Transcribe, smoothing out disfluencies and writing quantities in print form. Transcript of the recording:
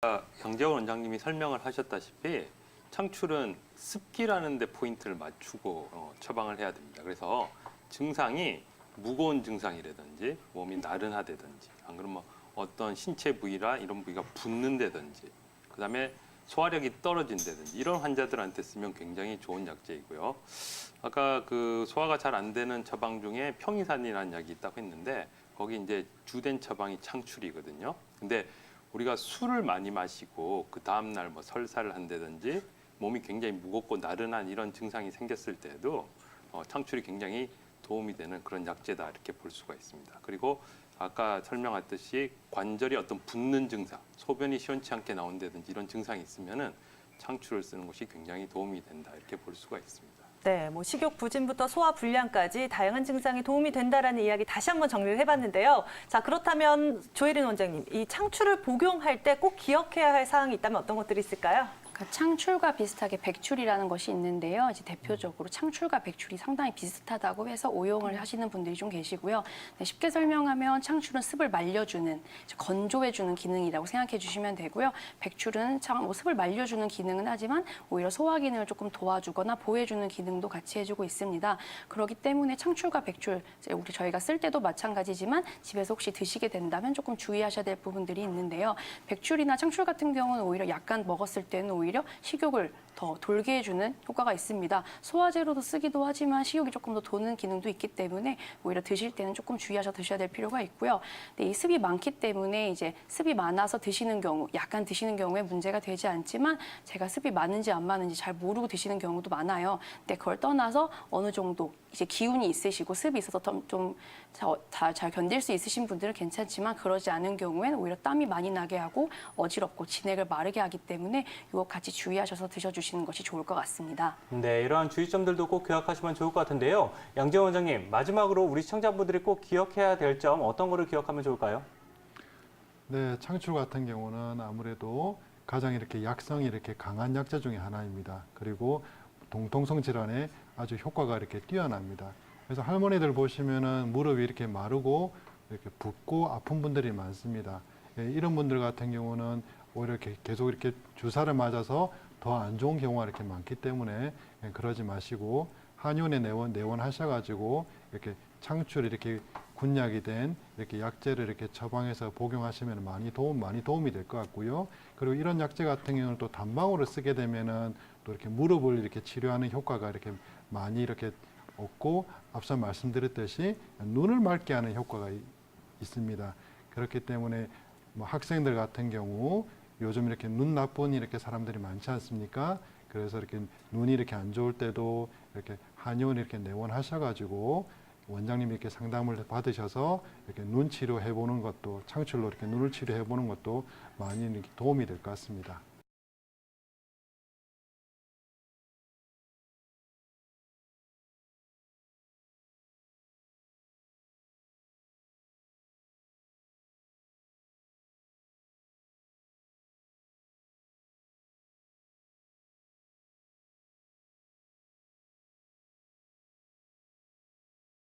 양재원 원장님이 설명을 하셨다시피 창출은 습기라는 데 포인트를 맞추고 처방을 해야 됩니다. 그래서 증상이 무거운 증상이라든지 몸이 나른하다든지 안 그러면 어떤 신체 부위나 이런 부위가 붓는다든지 그다음에 소화력이 떨어진다든지 이런 환자들한테 쓰면 굉장히 좋은 약제이고요. 아까 그 소화가 잘 안 되는 처방 중에 평이산이라는 약이 있다고 했는데 거기 이제 주된 처방이 창출이거든요. 근데 우리가 술을 많이 마시고 그 다음 날 뭐 설사를 한다든지 몸이 굉장히 무겁고 나른한 이런 증상이 생겼을 때에도 창출이 굉장히 도움이 되는 그런 약제다 이렇게 볼 수가 있습니다. 그리고 아까 설명했듯이 관절이 어떤 붓는 증상, 소변이 시원치 않게 나온다든지 이런 증상이 있으면은 창출을 쓰는 것이 굉장히 도움이 된다 이렇게 볼 수가 있습니다. 네, 뭐 식욕 부진부터 소화 불량까지 다양한 증상이 도움이 된다라는 이야기 다시 한번 정리를 해봤는데요. 자, 그렇다면 조혜린 원장님, 이 창출을 복용할 때 꼭 기억해야 할 사항이 있다면 어떤 것들이 있을까요? 그러니까 창출과 비슷하게 백출이라는 것이 있는데요. 이제 대표적으로 창출과 백출이 상당히 비슷하다고 해서 오용을 하시는 분들이 좀 계시고요. 네, 쉽게 설명하면 창출은 습을 말려주는, 건조해주는 기능이라고 생각해 주시면 되고요. 백출은 습을 말려주는 기능은 하지만 오히려 소화 기능을 조금 도와주거나 보호해주는 기능도 같이 해주고 있습니다. 그렇기 때문에 창출과 백출, 저희가 쓸 때도 마찬가지지만 집에서 혹시 드시게 된다면 조금 주의하셔야 될 부분들이 있는데요. 백출이나 창출 같은 경우는 오히려 약간 먹었을 때는 오히려 식욕을 더 돌게 해주는 효과가 있습니다. 소화제로도 쓰기도 하지만 식욕이 조금 더 도는 기능도 있기 때문에 오히려 드실 때는 조금 주의하셔 드셔야 될 필요가 있고요. 근데 이 습이 많기 때문에 이제 습이 많아서 드시는 경우, 약간 드시는 경우에 문제가 되지 않지만 제가 습이 많은지 안 많은지 잘 모르고 드시는 경우도 많아요. 근데 그걸 떠나서 어느 정도 이제 기운이 있으시고 습이 있어서 좀 잘 견딜 수 있으신 분들은 괜찮지만 그러지 않은 경우엔 오히려 땀이 많이 나게 하고 어지럽고 진액을 마르게 하기 때문에 이거 같이 주의하셔서 드셔주시는 것이 좋을 것 같습니다. 네, 이러한 주의점들도 꼭 기억하시면 좋을 것 같은데요. 양재원 원장님, 마지막으로 우리 시청자분들이 꼭 기억해야 될 점 어떤 거를 기억하면 좋을까요? 네, 창출 같은 경우는 아무래도 가장 이렇게 약성이 이렇게 강한 약제 중에 하나입니다. 그리고 동통성 질환에 아주 효과가 이렇게 뛰어납니다. 그래서 할머니들 보시면은 무릎이 이렇게 마르고 이렇게 붓고 아픈 분들이 많습니다. 예, 이런 분들 같은 경우는 오히려 이렇게 계속 이렇게 주사를 맞아서 더 안 좋은 경우가 이렇게 많기 때문에 그러지 마시고 한의원에 내원하셔가지고 이렇게 창출 이렇게 군약이 된 이렇게 약제를 이렇게 처방해서 복용하시면 많이 도움이 될 것 같고요. 그리고 이런 약제 같은 경우는 또 단방으로 쓰게 되면은 또 이렇게 무릎을 이렇게 치료하는 효과가 이렇게 많이 이렇게 없고 앞서 말씀드렸듯이 눈을 맑게 하는 효과가 있습니다. 그렇기 때문에 뭐 학생들 같은 경우 요즘 이렇게 눈 나쁜 이렇게 사람들이 많지 않습니까? 그래서 이렇게 눈이 이렇게 안 좋을 때도 이렇게 한의원 이렇게 내원하셔가지고 원장님이 이렇게 상담을 받으셔서 이렇게 눈 치료해 보는 것도 창출로 이렇게 눈을 치료해 보는 것도 많이 이렇게 도움이 될 것 같습니다.